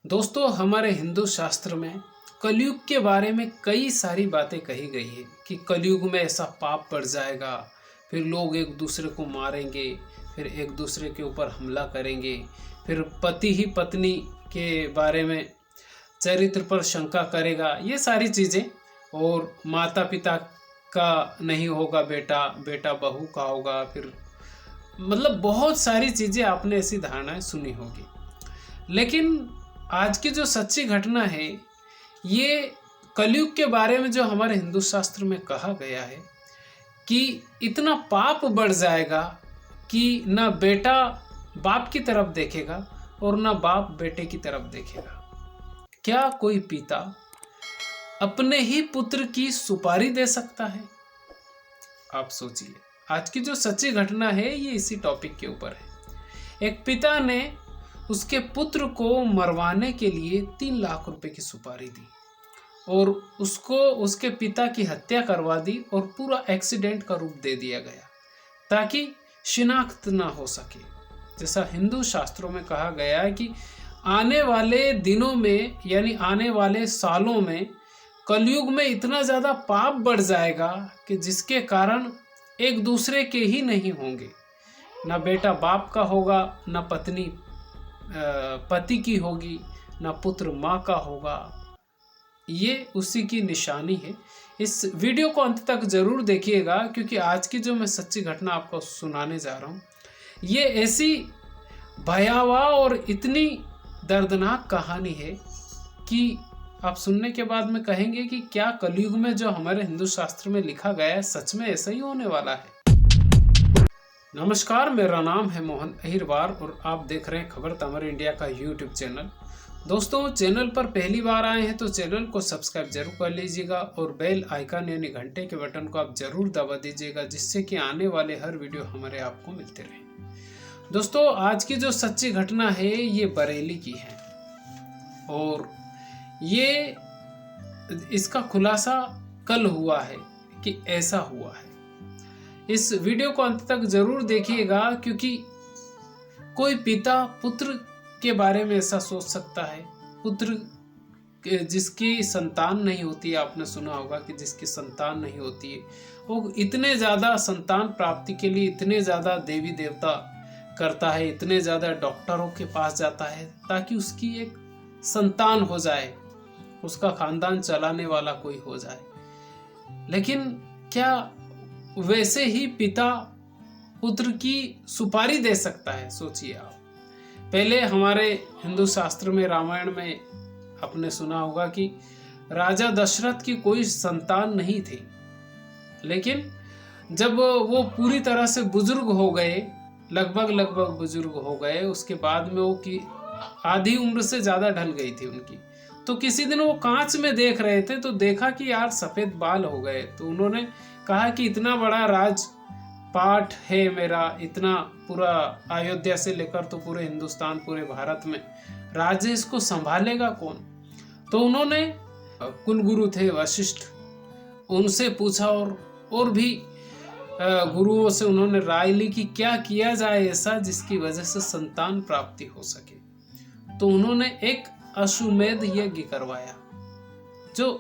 दोस्तों, हमारे हिंदू शास्त्र में कलयुग के बारे में कई सारी बातें कही गई है कि कलयुग में ऐसा पाप बढ़ जाएगा, फिर लोग एक दूसरे को मारेंगे, फिर एक दूसरे के ऊपर हमला करेंगे, फिर पति ही पत्नी के बारे में चरित्र पर शंका करेगा, ये सारी चीज़ें। और माता पिता का नहीं होगा बेटा, बेटा बहू का होगा, फिर मतलब बहुत सारी चीज़ें आपने ऐसी धारणाएं सुनी होगी। लेकिन आज की जो सच्ची घटना है, ये कलयुग के बारे में जो हमारे हिंदू शास्त्र में कहा गया है कि इतना पाप बढ़ जाएगा कि ना बेटा बाप की तरफ देखेगा और ना बाप बेटे की तरफ देखेगा। क्या कोई पिता अपने ही पुत्र की सुपारी दे सकता है? आप सोचिए, आज की जो सच्ची घटना है ये इसी टॉपिक के ऊपर है। एक पिता ने उसके पुत्र को मरवाने के लिए 3 लाख रुपए की सुपारी दी और उसको उसके पिता की हत्या करवा दी और पूरा एक्सीडेंट का रूप दे दिया गया ताकि शिनाख्त ना हो सके। जैसा हिंदू शास्त्रों में कहा गया है कि आने वाले दिनों में यानी आने वाले सालों में कलयुग में इतना ज़्यादा पाप बढ़ जाएगा कि जिसके कारण एक दूसरे के ही नहीं होंगे, ना बेटा बाप का होगा, ना पत्नी पति की होगी, ना पुत्र माँ का होगा। ये उसी की निशानी है। इस वीडियो को अंत तक जरूर देखिएगा क्योंकि आज की जो मैं सच्ची घटना आपको सुनाने जा रहा हूँ, ये ऐसी भयावह और इतनी दर्दनाक कहानी है कि आप सुनने के बाद में कहेंगे कि क्या कलयुग में जो हमारे हिंदू शास्त्र में लिखा गया है सच में ऐसा ही होने वाला है। नमस्कार, मेरा नाम है मोहन अहिरवार और आप देख रहे हैं खबर तमर इंडिया का यूट्यूब चैनल। दोस्तों, चैनल पर पहली बार आए हैं तो चैनल को सब्सक्राइब जरूर कर लीजिएगा और बेल आइकन यानी घंटे के बटन को आप जरूर दबा दीजिएगा, जिससे कि आने वाले हर वीडियो हमारे आपको मिलते रहे। दोस्तों, आज की जो सच्ची घटना है ये बरेली की है और ये इसका खुलासा कल हुआ है कि ऐसा हुआ है। इस वीडियो को अंत तक जरूर देखिएगा क्योंकि कोई पिता पुत्र के बारे में ऐसा सोच सकता है। पुत्र जिसकी संतान नहीं होती है, आपने सुना होगा कि जिसकी संतान नहीं होती है वो इतने ज़्यादा संतान प्राप्ति के लिए इतने ज़्यादा देवी देवता करता है, इतने ज़्यादा डॉक्टरों के पास जाता है ताकि उसकी एक संतान हो जाए, उसका खानदान चलाने वाला कोई हो जाए। लेकिन क्या वैसे ही पिता पुत्र की सुपारी दे सकता है? सोचिए आप। पहले हमारे हिंदू शास्त्र में, रामायण में आपने सुना होगा कि राजा दशरथ की कोई संतान नहीं थी, लेकिन जब वो पूरी तरह से बुजुर्ग हो गए, लगभग बुजुर्ग हो गए, उसके बाद में वो की आधी उम्र से ज़्यादा ढल गई थी उनकी, तो किसी दिन वो कांच में देख रहे थे तो देखा कि यार सफ़ेद बाल हो गए। तो उन्होंने कहा कि इतना बड़ा राज पाठ है मेरा, इतना पूरा अयोध्या से लेकर तो पूरे हिंदुस्तान, पूरे भारत में राज्य, इसको संभालेगा कौन? तो उन्होंने कुलगुरु थे वशिष्ठ, उनसे पूछा और भी गुरुओं से उन्होंने राय ली कि क्या किया जाए ऐसा जिसकी वजह से संतान प्राप्ति हो सके। तो उन्होंने एक अश्वमेध यज्ञ करवाया। जो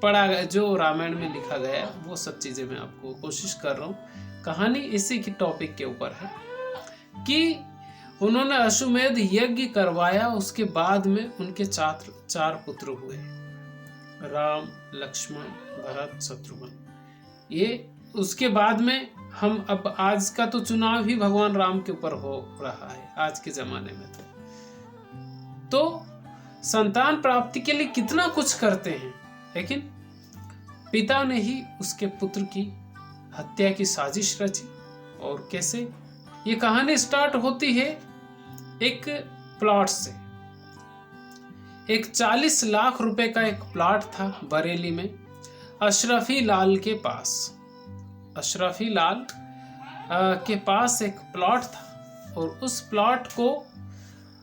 पढ़ा गया, जो रामायण में लिखा गया, वो सब चीज़ें मैं आपको कोशिश कर रहा हूँ। कहानी इसी की टॉपिक के ऊपर है कि उन्होंने अश्वमेध यज्ञ करवाया। उसके बाद में उनके 4 पुत्र हुए, राम, लक्ष्मण, भरत, शत्रुघ्न। ये उसके बाद में हम अब आज का तो चुनाव ही भगवान राम के ऊपर हो रहा है आज के ज़माने में। तो संतान प्राप्ति के लिए कितना कुछ करते हैं, लेकिन पिता ने ही उसके पुत्र की हत्या की साजिश रची। और कैसे? ये कहानी स्टार्ट होती है एक प्लॉट से। एक 40 लाख रुपए का एक प्लॉट था बरेली में, अशरफी लाल के पास। अशरफी लाल के पास एक प्लॉट था और उस प्लॉट को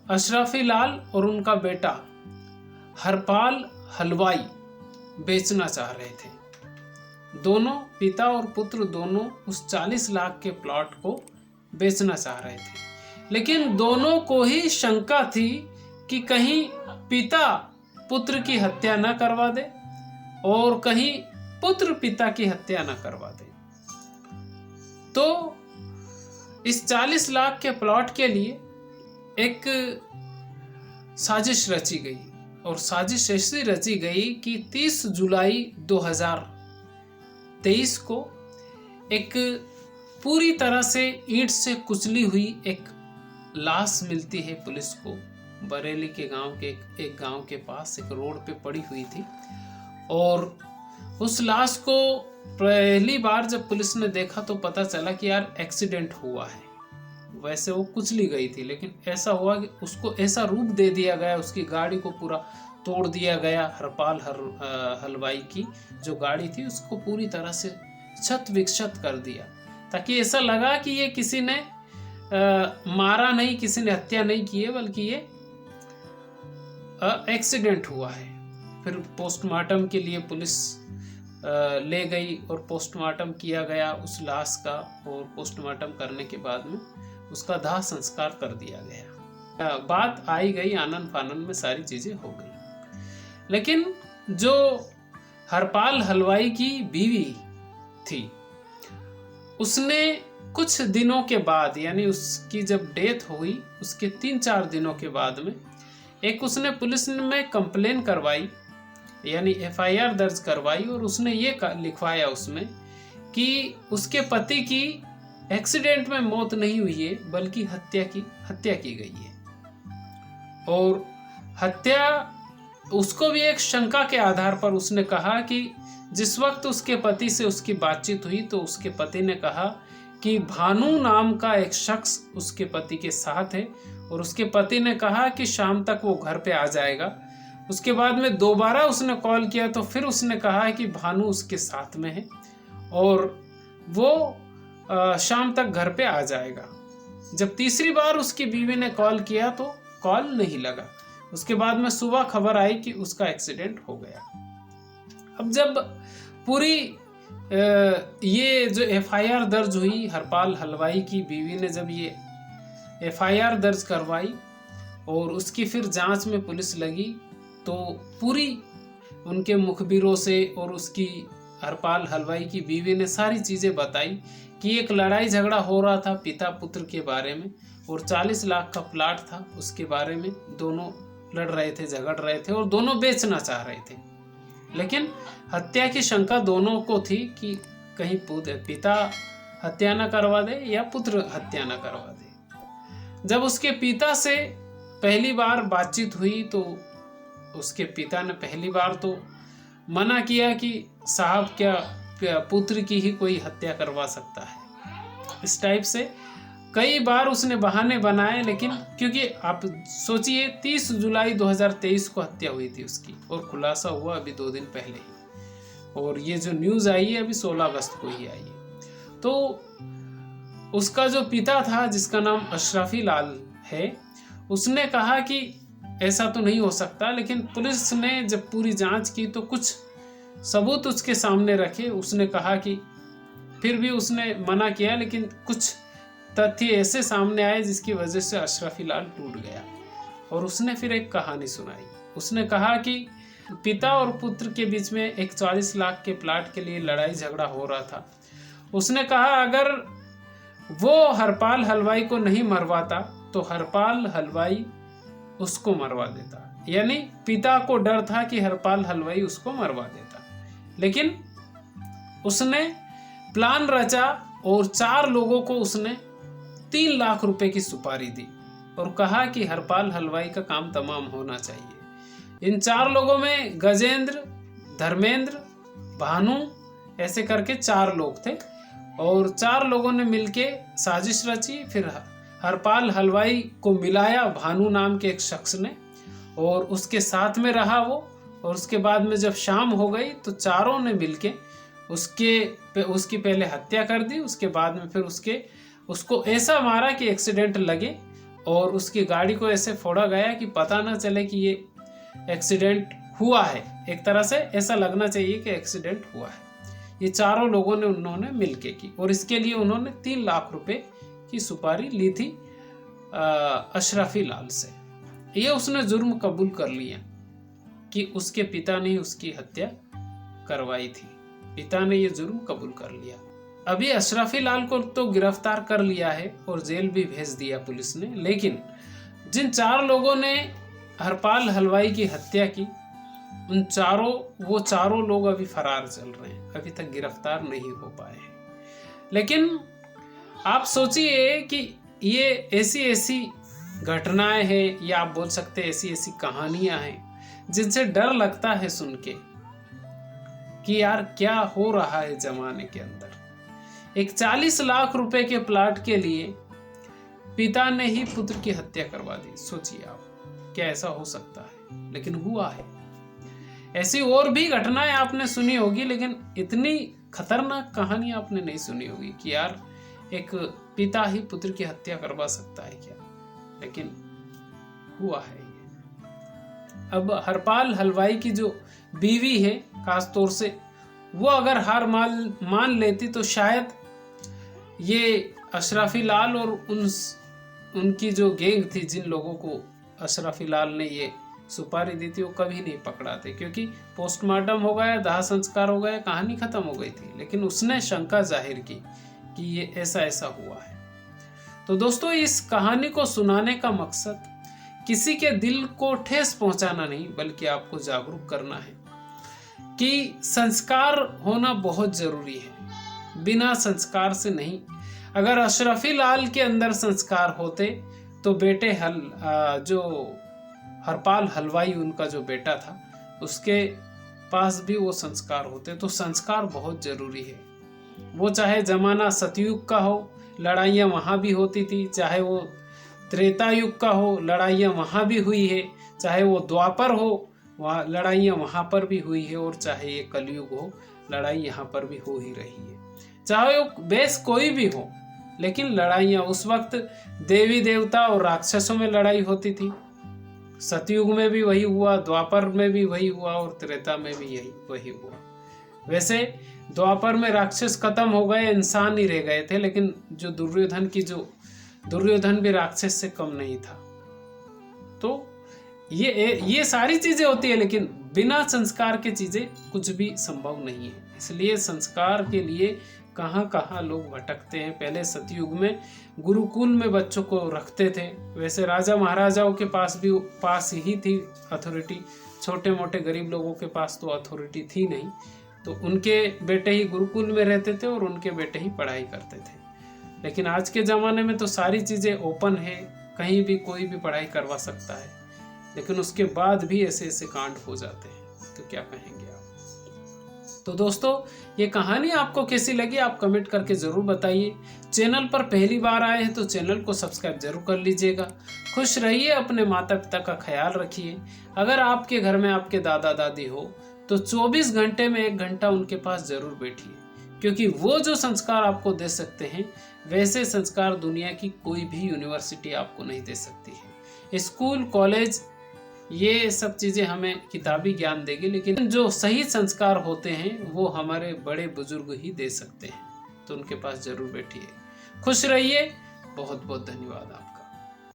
अशरफी लाल और उनका बेटा हरपाल हलवाई बेचना चाह रहे थे। दोनों पिता और पुत्र दोनों उस 40 लाख के प्लॉट को बेचना चाह रहे थे, लेकिन दोनों को ही शंका थी कि कहीं पिता पुत्र की हत्या न करवा दे और कहीं पुत्र पिता की हत्या न करवा दे। तो इस 40 लाख के प्लॉट के लिए एक साजिश रची गई और साजिश ऐसी रची गई कि 30 जुलाई 2023 को एक पूरी तरह से ईंट से कुचली हुई एक लाश मिलती है पुलिस को। बरेली के गांव के एक गांव के पास एक रोड पे पड़ी हुई थी और उस लाश को पहली बार जब पुलिस ने देखा तो पता चला कि यार एक्सीडेंट हुआ है। वैसे वो कुचली गई थी, लेकिन ऐसा हुआ कि उसको ऐसा रूप दे दिया गया, उसकी गाड़ी को पूरा तोड़ दिया गया। हरपाल हलवाई की जो गाड़ी थी उसको पूरी तरह से क्षत विक्षत कर दिया, ताकि ऐसा लगा कि ये किसी ने मारा नहीं, किसी ने हत्या नहीं की है, बल्कि ये एक्सीडेंट हुआ है। फिर पोस्टमार्टम के लिए पुलिस ले गई और पोस्टमार्टम किया गया उस लाश का, और पोस्टमार्टम करने के बाद में उसका दाह संस्कार कर दिया गया। बात आई गई आनन फानन में सारी चीजें हो गई, लेकिन जो हरपाल हलवाई की बीवी थी उसने कुछ दिनों के बाद, यानी उसकी जब डेथ हुई उसके 3-4 दिनों के बाद में एक उसने पुलिस में कंप्लेन करवाई, यानी FIR दर्ज करवाई, और उसने ये लिखवाया उसमें कि उसके पति की एक्सीडेंट में मौत नहीं हुई है बल्कि हत्या की गई है। और हत्या उसको भी एक शंका के आधार पर उसने कहा कि जिस वक्त उसके पति से उसकी बातचीत हुई तो उसके पति ने कहा कि भानु नाम का एक शख्स उसके पति के साथ है, और उसके पति ने कहा कि शाम तक वो घर पे आ जाएगा। उसके बाद में दोबारा उसने कॉल किया तो फिर उसने कहा कि भानु उसके साथ में है और वो शाम तक घर पे आ जाएगा। जब तीसरी बार उसकी बीवी ने कॉल किया तो कॉल नहीं लगा। उसके बाद में सुबह खबर आई कि उसका एक्सीडेंट हो गया। अब जब पूरी ये जो FIR दर्ज हुई, हरपाल हलवाई की बीवी ने जब ये FIR दर्ज करवाई और उसकी फिर जांच में पुलिस लगी, तो पूरी उनके मुखबिरों से और उसकी हरपाल हलवाई की बीवी ने सारी चीज़ें बताई कि एक लड़ाई झगड़ा हो रहा था पिता पुत्र के बारे में, और 40 लाख का प्लाट था उसके बारे में। दोनों लड़ रहे थे, झगड़ रहे थे और दोनों बेचना चाह रहे थे, लेकिन हत्या की शंका दोनों को थी कि कहीं पिता हत्या न करवा दे या पुत्र हत्या न करवा दे। जब उसके पिता से पहली बार बातचीत हुई तो उसके पिता ने पहली बार तो मना किया कि साहब क्या पुत्र की ही कोई हत्या करवा सकता है। इस टाइप से कई बार उसने बहाने बनाए, लेकिन क्योंकि आप सोचिए 30 जुलाई 2023 को हत्या हुई थी उसकी, और खुलासा हुआ अभी 2 दिन पहले ही, और ये जो न्यूज़ आई है अभी 16 अगस्त को ही आई है। तो उसका जो पिता था जिसका नाम अशरफी लाल है, उसने कहा कि ऐसा तो नहीं हो सकता, लेकिन पुलिस ने जब पूरी जांच की तो कुछ सबूत उसके सामने रखे। उसने कहा कि फिर भी उसने मना किया, लेकिन कुछ तथ्य ऐसे सामने आए जिसकी वजह से अशरफी लाल टूट गया, और उसने फिर एक कहानी सुनाई। उसने कहा कि पिता और पुत्र के बीच में एक 40 लाख के प्लाट के लिए लड़ाई झगड़ा हो रहा था। उसने कहा अगर वो हरपाल हलवाई को नहीं मरवाता तो हरपाल हलवाई उसको मरवा देता, यानी पिता को डर था कि हरपाल हलवाई उसको मरवा देता। लेकिन उसने प्लान रचा और 4 लोगों को उसने 3 लाख रुपए की सुपारी दी और कहा कि हरपाल हलवाई का काम तमाम होना चाहिए। इन 4 लोगों में गजेंद्र, धर्मेंद्र, भानु, ऐसे करके 4 लोग थे, और 4 लोगों ने मिलके साजिश रची। फिर हरपाल हलवाई को मिलाया भानु नाम के एक शख्स ने, और उसके साथ में रहा वो, और उसके बाद में जब शाम हो गई तो चारों ने मिलके उसकी पहले हत्या कर दी। उसके बाद में फिर उसको ऐसा मारा कि एक्सीडेंट लगे, और उसकी गाड़ी को ऐसे फोड़ा गया कि पता ना चले कि ये एक्सीडेंट हुआ है। एक तरह से ऐसा लगना चाहिए कि एक्सीडेंट हुआ है। ये चारों लोगों ने उन्होंने मिलके की, और इसके लिए उन्होंने 3 लाख रुपए की सुपारी ली थी अशरफी लाल से। ये उसने जुर्म कबूल कर लिया कि उसके पिता ने उसकी हत्या करवाई थी। पिता ने ये जुर्म कबूल कर लिया। अभी अशरफी लाल को तो गिरफ्तार कर लिया है और जेल भी भेज दिया पुलिस ने, लेकिन जिन 4 लोगों ने हरपाल हलवाई की हत्या की, वो चारों लोग अभी फरार चल रहे हैं, अभी तक गिरफ्तार नहीं हो पाए हैं। लेकिन आप सोचिए कि ये ऐसी घटनाएं हैं, या आप बोल सकते हैं ऐसी कहानियां हैं जिनसे डर लगता है सुन के कि यार क्या हो रहा है जमाने के अंदर। एक 40 लाख रुपए के प्लाट के लिए पिता ने ही पुत्र की हत्या करवा दी। सोचिए आप, क्या ऐसा हो सकता है? लेकिन हुआ है। ऐसी और भी घटनाएं आपने सुनी होगी, लेकिन इतनी खतरनाक कहानी आपने नहीं सुनी होगी कि यार एक पिता ही पुत्र की हत्या करवा सकता है क्या। लेकिन हुआ है ये। अब हरपाल हलवाई की जो बीवी है, खास तौर से वो अगर हार मान लेती तो शायद ये अशरफी लाल और उनकी जो गैंग थी, जिन लोगों को अशरफी लाल ने ये सुपारी दी थी, वो कभी नहीं पकड़ाते, क्योंकि पोस्टमार्टम हो गया, दाह संस्कार हो गया, कहानी खत्म हो गई थी। लेकिन उसने शंका जाहिर की कि ये ऐसा हुआ है। तो दोस्तों, इस कहानी को सुनाने का मकसद किसी के दिल को ठेस पहुंचाना नहीं, बल्कि आपको जागरूक करना है कि संस्कार होना बहुत जरूरी है। बिना संस्कार से नहीं। अगर अशरफी लाल के अंदर संस्कार होते तो बेटे जो हरपाल हलवाई, उनका जो बेटा था, उसके पास भी वो संस्कार होते। तो संस्कार बहुत जरूरी है। वो चाहे जमाना सतयुग का हो, लड़ाइयाँ वहाँ भी होती थी, चाहे वो त्रेता युग का हो, लड़ाइयाँ वहाँ भी हुई है, चाहे वो द्वापर हो, वहाँ लड़ाइयाँ वहाँ पर भी हुई है, और चाहे ये कलयुग हो, लड़ाई यहाँ पर भी हो ही रही है। चाहे वो बेस कोई भी हो, लेकिन लड़ाइयाँ उस वक्त देवी देवता और राक्षसों में लड़ाई होती थी। सतयुग में भी वही हुआ, द्वापर में भी वही हुआ, और त्रेता में भी वही हुआ। वैसे द्वापर में राक्षस खत्म हो गए, इंसान ही रह गए थे, लेकिन जो दुर्योधन भी राक्षस से कम नहीं था। तो ये सारी चीजें होती है, लेकिन बिना संस्कार के चीजें कुछ भी संभव नहीं है। इसलिए संस्कार के लिए कहाँ लोग भटकते हैं। पहले सतयुग में गुरुकुल में बच्चों को रखते थे। वैसे राजा महाराजाओं के पास ही थी अथॉरिटी, छोटे मोटे गरीब लोगों के पास तो अथॉरिटी थी नहीं। तो उनके बेटे ही गुरुकुल में रहते थे और उनके बेटे ही पढ़ाई करते थे। लेकिन आज के ज़माने में तो सारी चीज़ें ओपन है, कहीं भी कोई भी पढ़ाई करवा सकता है, लेकिन उसके बाद भी ऐसे कांड हो जाते हैं। तो क्या कहेंगे आप? तो दोस्तों, ये कहानी आपको कैसी लगी आप कमेंट करके ज़रूर बताइए। चैनल पर पहली बार आए हैं तो चैनल को सब्सक्राइब जरूर कर लीजिएगा। खुश रहिए, अपने माता पिता का ख्याल रखिए। अगर आपके घर में आपके दादा दादी हो तो 24 घंटे में 1 घंटा उनके पास जरूर बैठिए, क्योंकि वो जो संस्कार आपको दे सकते हैं, वैसे संस्कार दुनिया की कोई भी यूनिवर्सिटी आपको नहीं दे सकती है। स्कूल, कॉलेज, ये सब चीज़ें हमें किताबी ज्ञान देगी, लेकिन जो सही संस्कार होते हैं वो हमारे बड़े बुजुर्ग ही दे सकते हैं। तो उनके पास जरूर बैठिए। खुश रहिए। बहुत बहुत धन्यवाद आप।